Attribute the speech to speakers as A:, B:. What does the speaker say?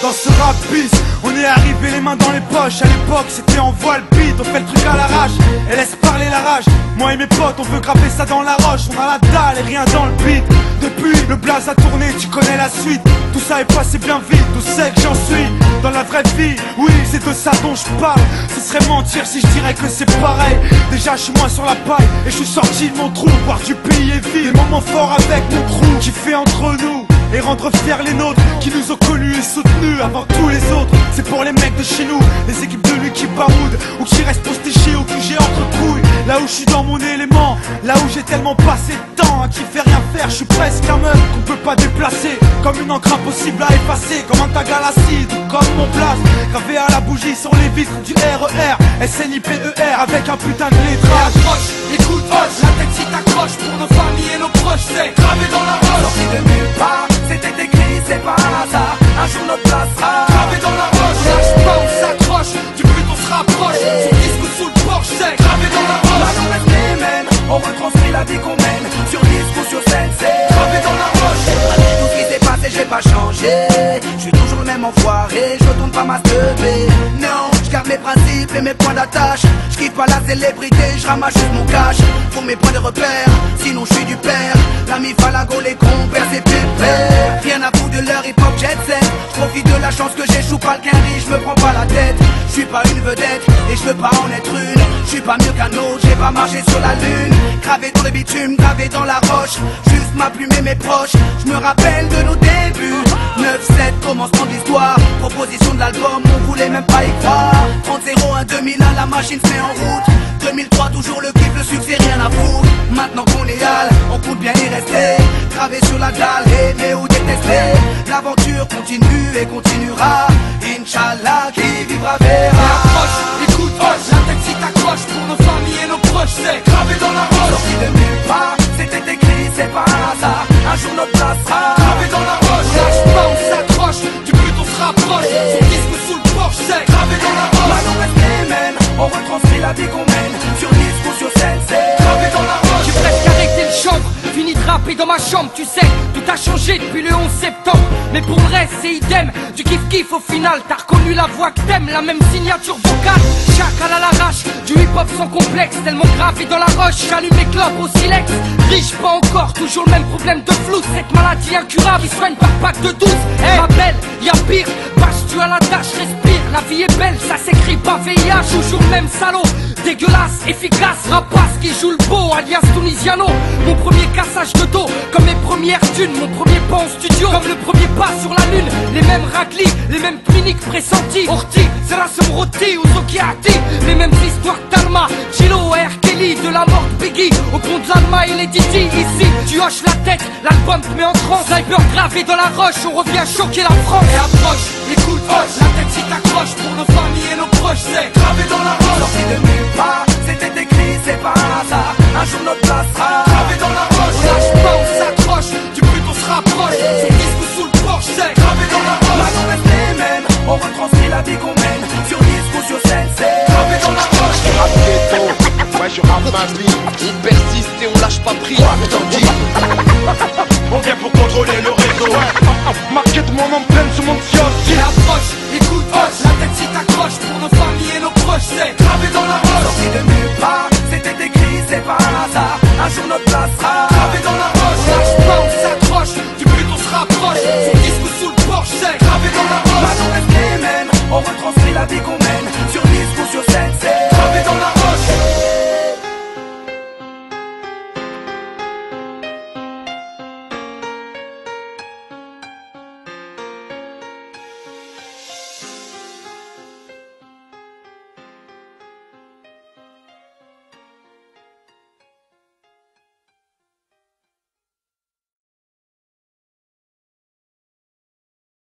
A: dans ce rap bis. On est arrivé les mains dans les poches. À l'époque c'était en voile beat. On fait le truc à l'arrache et laisse parler la rage. Moi et mes potes on veut graver ça dans la roche. On a la dalle et rien dans le beat. Depuis le blaze a tourné, tu connais la suite. Tout ça est passé bien vite, d'où c'est que j'en suis dans la vraie vie. Oui, c'est de ça dont je parle. Ce serait mentir si je dirais que c'est pareil. Déjà je suis moins sur la paille et je suis sorti de mon trou. Voir du pays est vide, des moments forts avec mon crew qui fait entre nous et rendre fiers les nôtres qui nous ont connus et soutenus avant tous les autres. C'est pour les mecs de chez nous, les équipes de lui qui baroudent ou qui restent postés chez au QG entre couilles. Là où je suis dans mon élément, là où j'ai tellement passé de temps à qui fait rien faire. Je suis presque un meuf qu'on peut pas déplacer, comme une encre impossible à effacer, comme un tag à l'acide ou comme mon place gravé à la bougie sur les vitres du RER SNIPER avec un putain de lettrage.
B: Approche, écoute, hoche, la tête si t'accroche pour nos familles et nos proches, c'est gravé dans la roche.
C: Sorti de nulle part, c'était écrit, c'est pas un hasard. Un jour notre place sera
B: gravé dans la roche. On lâche pas, on s'accroche, du but on se rapproche. Son disque sous le porche, c'est gravé dans la roche.
C: Là on reste les mêmes, on retranscrit la vie qu'on mène. Sur disque ou sur scène, c'est
B: gravé dans la roche.
C: tout ce qui s'est passé, j'ai pas changé. Je suis toujours le même enfoiré, je retourne pas ma teubée. Non, je garde mes principes et mes points d'attache. Je kiffe pas la célébrité, je ramasse juste mon cash. Pour mes points de repère, sinon je suis du père. L'ami Falago, les compères, c'est pépère. Rien à foutre de leur hip-hop jet set. Je profite de la chance que j'échoue pas le quinri, je me prends pas la tête. Je suis pas une vedette et je veux pas en être une. Je suis pas mieux qu'un autre, j'ai pas marché sur la lune. Gravé dans le bitume, gravé dans la roche. Juste ma plume et mes proches, je me rappelle de nos débuts. 9-7, commencement de l'histoire. Proposition de l'album, on voulait même pas y croire. 30-01, 2001, la machine se met en route. 2003, toujours le kiff, le succès, rien à foutre. Maintenant qu'on est hal, on compte bien y rester. Gravé sur la dalle, aimer ou détester. L'aventure continue et continuera. Inch'Allah, qui vivra verra.
B: Approche, écoute, hoche, la tête si t'accroche pour nos familles et nos proches, c'est gravé dans la roche.
C: Sorti de nulle part, c'était écrit, c'est pas un hasard. Un jour notre place sera
B: gravé dans la roche. On lâche pas, on s'accroche, du but on se rapproche. Son disque sous le porche, c'est gravé dans la roche.
C: Maintenant on reste les mêmes, on retranscrit la vie qu'on mène. Sur disque ou sur scène, c'est
B: gravé dans la roche.
D: J'ai presque arrêté le chanvre, fini de rapper dans ma chambre, tu sais, tout a changé depuis le 11 septembre. Mais pour le reste c'est idem, du kiff-kiff au final. T'as reconnu la voix que t'aimes, la même signature vocale. Chacal à l'arrache, du hip-hop sans complexe. Tellement gravé dans la roche, j'allume mes clopes au silex. Riche pas encore, toujours le même problème de flou. Cette maladie incurable, il soigne par pack de 12. Ma belle, y'a pire, bâche tu à la tâche, respire. La vie est belle, ça s'écrit pas VIH. Toujours le même salaud, dégueulasse, efficace. Rapace qui joue le beau, alias Tunisiano. Mon premier cassage de dos, comme mes premières thunes. Mon premier pas en studio, comme le premier pas sur la lune. Les mêmes raclis, les mêmes cliniques pressentis. Orti, Serasum Roti ou Zokiati. Les mêmes histoires d'Alma, Chilo et R. Kelly. De la mort de Biggie, au pont de l'Alma et les Didi. Ici, tu hoches la tête, l'album te met en transe. Sniper gravé dans la roche, on revient choquer la France.
B: Et approche, écoute, hoche, la tête si t'accroche pour nos familles et nos proches, c'est gravé dans la roche.
C: sorti de nulle part, c'était écrit, c'est pas un hasard. Un jour notre place sera
B: gravé dans la roche. On lâche pas, on s'accroche, du but on se rapproche. Son disque sous le porche, c'est gravé dans la roche.
C: Maintenant on reste les mêmes, on retranscrit la vie qu'on mène. Sur disque ou sur scène, c'est
B: gravé dans la roche.
E: Je rappe ghetto, ouais je rappe ma vie. On persiste et on lâche pas prise. On vient pour contrôler le réseau. Marquette mon empreinte sur mon sion.